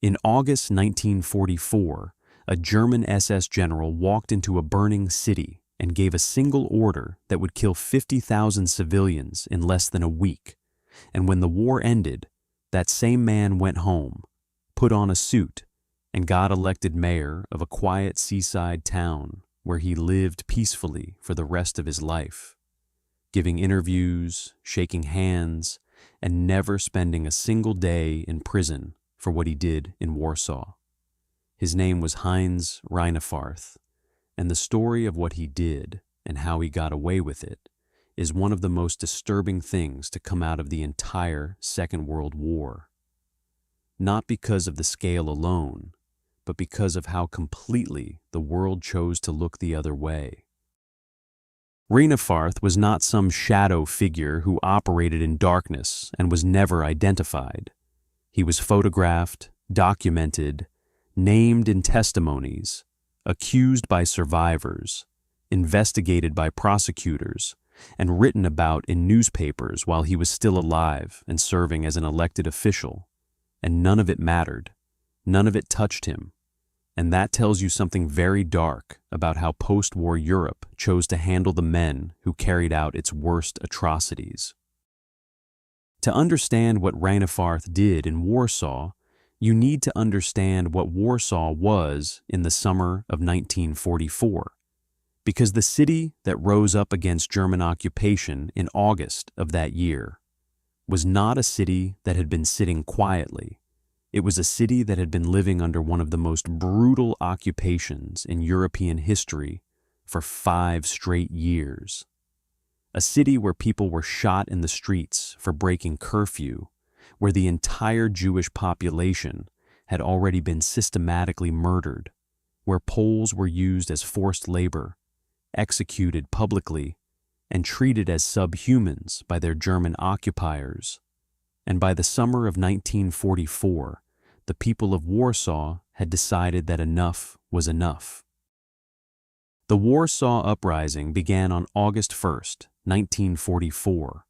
In August 1944, a German SS general walked into a burning city and gave a single order that would kill 50,000 civilians in less than a week. And when the war ended, that same man went home, put on a suit, and got elected mayor of a quiet seaside town where he lived peacefully for the rest of his life, giving interviews, shaking hands, and never spending a single day in prison for what he did in Warsaw. His name was Heinz Reinefarth, and the story of what he did and how he got away with it is one of the most disturbing things to come out of the entire Second World War. Not because of the scale alone, but because of how completely the world chose to look the other way. Reinefarth was not some shadow figure who operated in darkness and was never identified. He was photographed, documented, named in testimonies, accused by survivors, investigated by prosecutors, and written about in newspapers while he was still alive and serving as an elected official. And none of it mattered. None of it touched him. And that tells you something very dark about how post-war Europe chose to handle the men who carried out its worst atrocities. To understand what Reinefarth did in Warsaw, you need to understand what Warsaw was in the summer of 1944, because the city that rose up against German occupation in August of that year was not a city that had been sitting quietly. It was a city that had been living under one of the most brutal occupations in European history for 5 straight years. A city where people were shot in the streets for breaking curfew, where the entire Jewish population had already been systematically murdered, where Poles were used as forced labor, executed publicly, and treated as subhumans by their German occupiers. And by the summer of 1944, the people of Warsaw had decided that enough was enough. The Warsaw Uprising began on August 1st, 1944,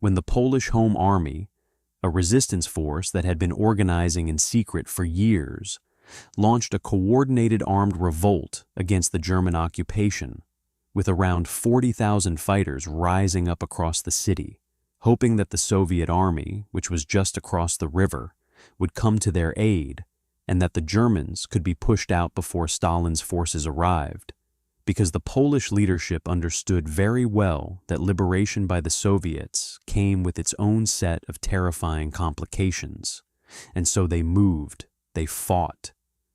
when the Polish Home Army, a resistance force that had been organizing in secret for years, launched a coordinated armed revolt against the German occupation, with around 40,000 fighters rising up across the city, hoping that the Soviet army, which was just across the river, would come to their aid and that the Germans could be pushed out before Stalin's forces arrived, because the Polish leadership understood very well that liberation by the Soviets came with its own set of terrifying complications. And so they moved, they fought,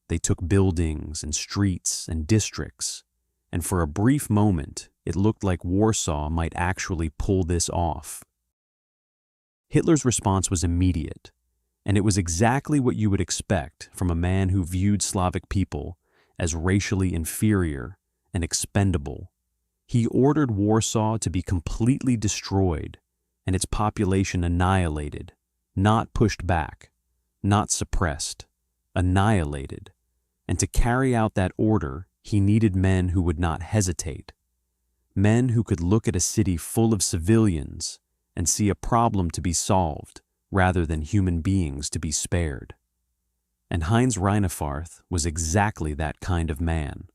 they took buildings and streets and districts, and for a brief moment it looked like Warsaw might actually pull this off. Hitler's response was immediate, and it was exactly what you would expect from a man who viewed Slavic people as racially inferior and expendable. He ordered Warsaw to be completely destroyed and its population annihilated, not pushed back, not suppressed, annihilated. And to carry out that order, he needed men who would not hesitate, men who could look at a city full of civilians and see a problem to be solved rather than human beings to be spared. And Heinz Reinefarth was exactly that kind of man.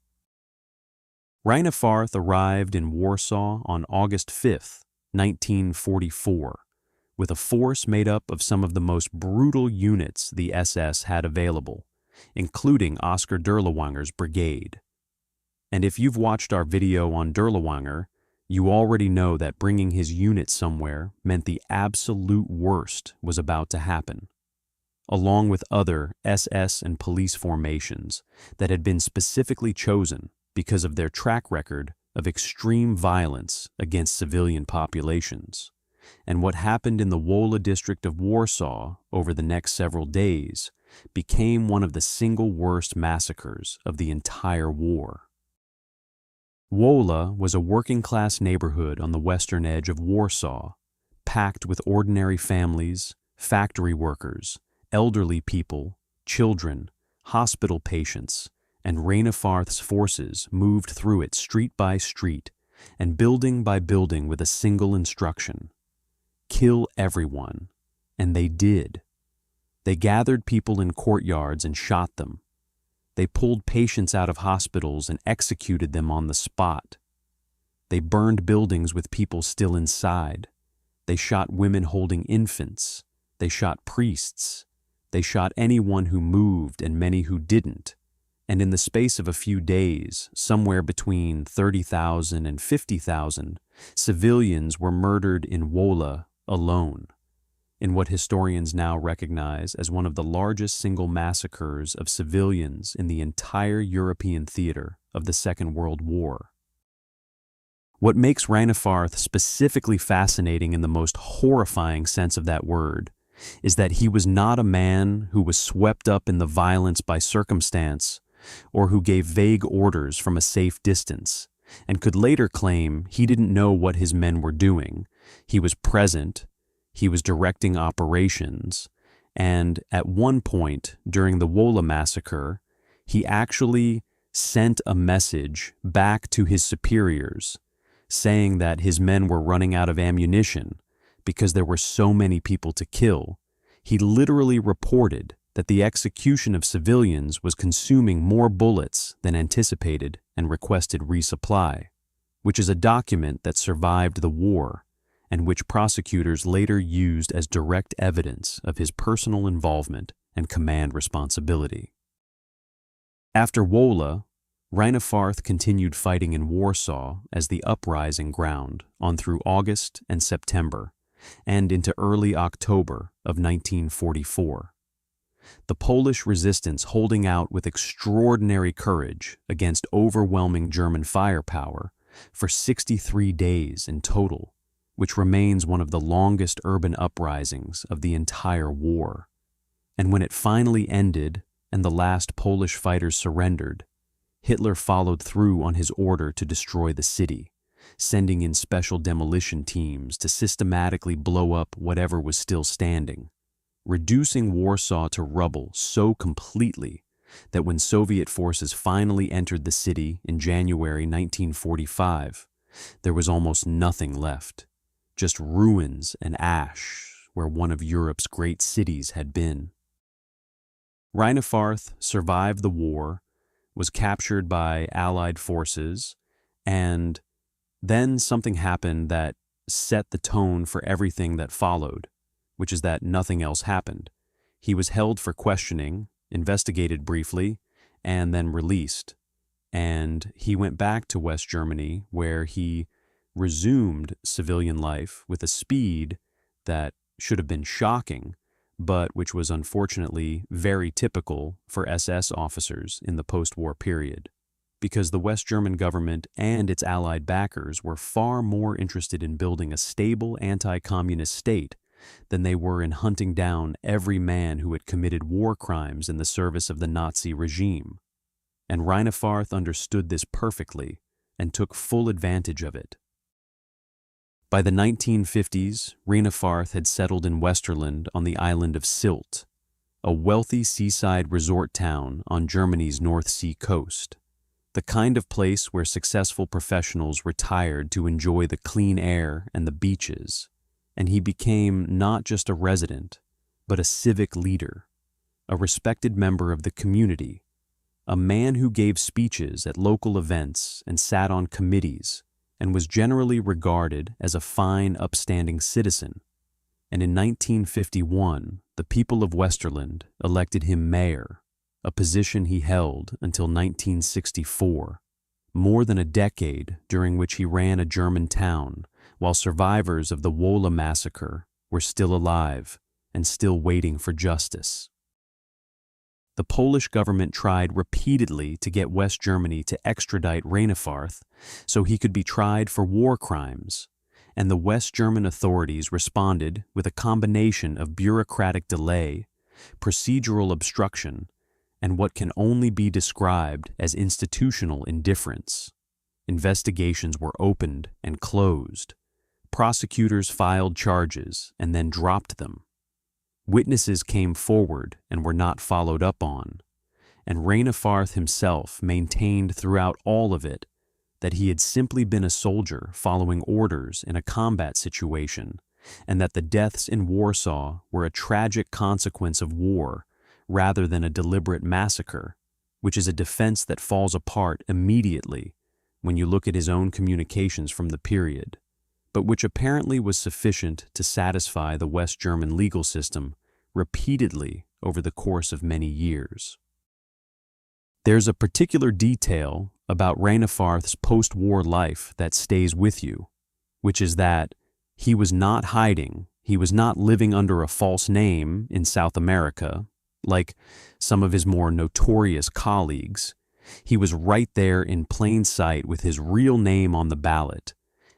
Reinefarth arrived in Warsaw on August 5th, 1944, with a force made up of some of the most brutal units the SS had available, including Oskar Dirlewanger's brigade. And if you've watched our video on Dirlewanger, you already know that bringing his unit somewhere meant the absolute worst was about to happen, along with other SS and police formations that had been specifically chosen because of their track record of extreme violence against civilian populations. And what happened in the Wola district of Warsaw over the next several days became one of the single worst massacres of the entire war. Wola was a working-class neighborhood on the western edge of Warsaw, packed with ordinary families, factory workers, elderly people, children, hospital patients, and Reinefarth's forces moved through it street by street and building by building with a single instruction: kill everyone. And they did. They gathered people in courtyards and shot them. They pulled patients out of hospitals and executed them on the spot. They burned buildings with people still inside. They shot women holding infants. They shot priests. They shot anyone who moved and many who didn't. And in the space of a few days, somewhere between 30,000 and 50,000, civilians were murdered in Wola alone, in what historians now recognize as one of the largest single massacres of civilians in the entire European theater of the Second World War. What makes Reinefarth specifically fascinating in the most horrifying sense of that word is that he was not a man who was swept up in the violence by circumstance or who gave vague orders from a safe distance and could later claim he didn't know what his men were doing. He was present, he was directing operations, and at one point during the Wola Massacre, he actually sent a message back to his superiors saying that his men were running out of ammunition because there were so many people to kill. He literally reported that the execution of civilians was consuming more bullets than anticipated and requested resupply, which is a document that survived the war and which prosecutors later used as direct evidence of his personal involvement and command responsibility. After Wola, Reinefarth continued fighting in Warsaw as the uprising ground on through August and September and into early October of 1944. The Polish resistance holding out with extraordinary courage against overwhelming German firepower for 63 days in total, which remains one of the longest urban uprisings of the entire war. And when it finally ended and the last Polish fighters surrendered, Hitler followed through on his order to destroy the city, sending in special demolition teams to systematically blow up whatever was still standing, reducing Warsaw to rubble so completely that when Soviet forces finally entered the city in January 1945, there was almost nothing left, just ruins and ash where one of Europe's great cities had been. Reinefarth survived the war, was captured by Allied forces, and then something happened that set the tone for everything that followed, which is that nothing else happened. He was held for questioning, investigated briefly, and then released. And he went back to West Germany, where he resumed civilian life with a speed that should have been shocking, but which was unfortunately very typical for SS officers in the post-war period, because the West German government and its Allied backers were far more interested in building a stable anti-communist state than they were in hunting down every man who had committed war crimes in the service of the Nazi regime. And Reinefarth understood this perfectly and took full advantage of it. By the 1950s, Reinefarth had settled in Westerland on the island of Sylt, a wealthy seaside resort town on Germany's North Sea coast, the kind of place where successful professionals retired to enjoy the clean air and the beaches, and he became not just a resident, but a civic leader, a respected member of the community, a man who gave speeches at local events and sat on committees, and was generally regarded as a fine, upstanding citizen. And in 1951, the people of Westerland elected him mayor, a position he held until 1964, more than a decade during which he ran a German town, while survivors of the Wola Massacre were still alive and still waiting for justice. The Polish government tried repeatedly to get West Germany to extradite Reinefarth so he could be tried for war crimes, and the West German authorities responded with a combination of bureaucratic delay, procedural obstruction, and what can only be described as institutional indifference. Investigations were opened and closed. Prosecutors filed charges and then dropped them. Witnesses came forward and were not followed up on, and Reinefarth himself maintained throughout all of it that he had simply been a soldier following orders in a combat situation and that the deaths in Warsaw were a tragic consequence of war rather than a deliberate massacre, which is a defense that falls apart immediately when you look at his own communications from the period, but which apparently was sufficient to satisfy the West German legal system repeatedly over the course of many years. There's a particular detail about Reinefarth's post-war life that stays with you, which is that he was not hiding, he was not living under a false name in South America, like some of his more notorious colleagues. He was right there in plain sight with his real name on the ballot,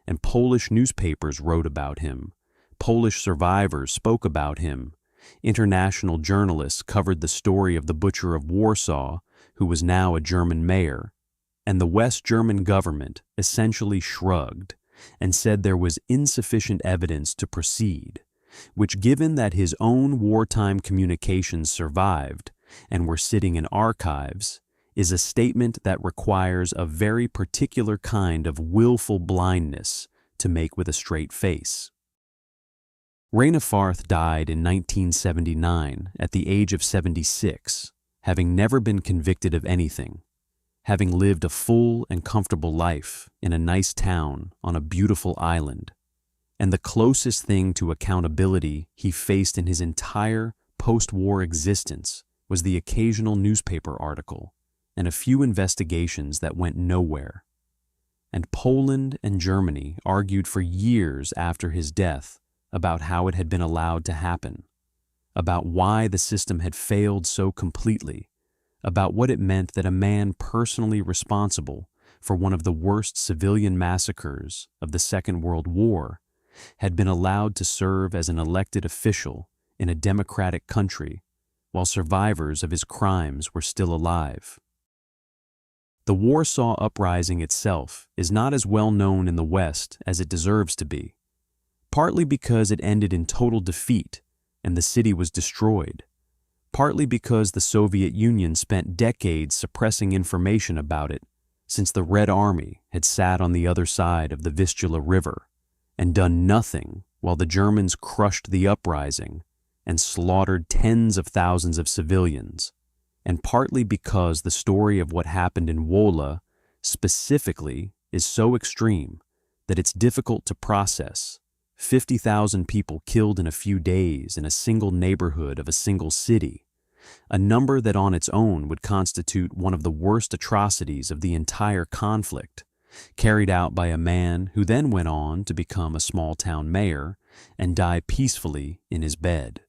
and Polish newspapers wrote about him. Polish survivors spoke about him. International journalists covered the story of the Butcher of Warsaw, who was now a German mayor, and the West German government essentially shrugged and said there was insufficient evidence to proceed, which, given that his own wartime communications survived and were sitting in archives, is a statement that requires a very particular kind of willful blindness to make with a straight face. Reinefarth died in 1979 at the age of 76, having never been convicted of anything, having lived a full and comfortable life in a nice town on a beautiful island, and the closest thing to accountability he faced in his entire post-war existence was the occasional newspaper article and a few investigations that went nowhere. And Poland and Germany argued for years after his death about how it had been allowed to happen, about why the system had failed so completely, about what it meant that a man personally responsible for one of the worst civilian massacres of the Second World War had been allowed to serve as an elected official in a democratic country while survivors of his crimes were still alive. The Warsaw Uprising itself is not as well known in the West as it deserves to be, partly because it ended in total defeat and the city was destroyed, partly because the Soviet Union spent decades suppressing information about it since the Red Army had sat on the other side of the Vistula River and done nothing while the Germans crushed the uprising and slaughtered tens of thousands of civilians, and partly because the story of what happened in Wola specifically is so extreme that it's difficult to process. 50,000 people killed in a few days in a single neighborhood of a single city, a number that on its own would constitute one of the worst atrocities of the entire conflict, carried out by a man who then went on to become a small-town mayor and die peacefully in his bed.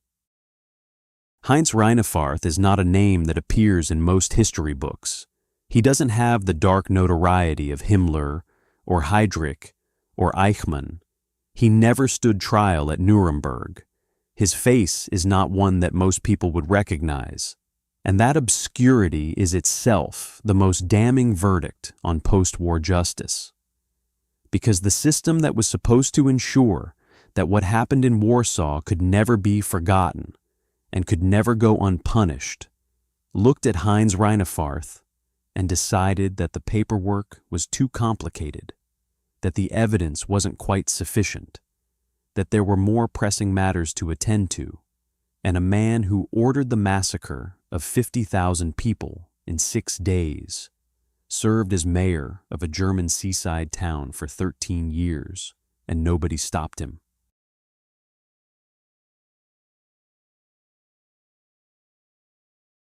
Heinz Reinefarth is not a name that appears in most history books. He doesn't have the dark notoriety of Himmler or Heydrich or Eichmann. He never stood trial at Nuremberg. His face is not one that most people would recognize, and that obscurity is itself the most damning verdict on post-war justice. Because the system that was supposed to ensure that what happened in Warsaw could never be forgotten and could never go unpunished, looked at Heinz Reinefarth and decided that the paperwork was too complicated, that the evidence wasn't quite sufficient, that there were more pressing matters to attend to, and a man who ordered the massacre of 50,000 people in 6 days served as mayor of a German seaside town for 13 years, and nobody stopped him.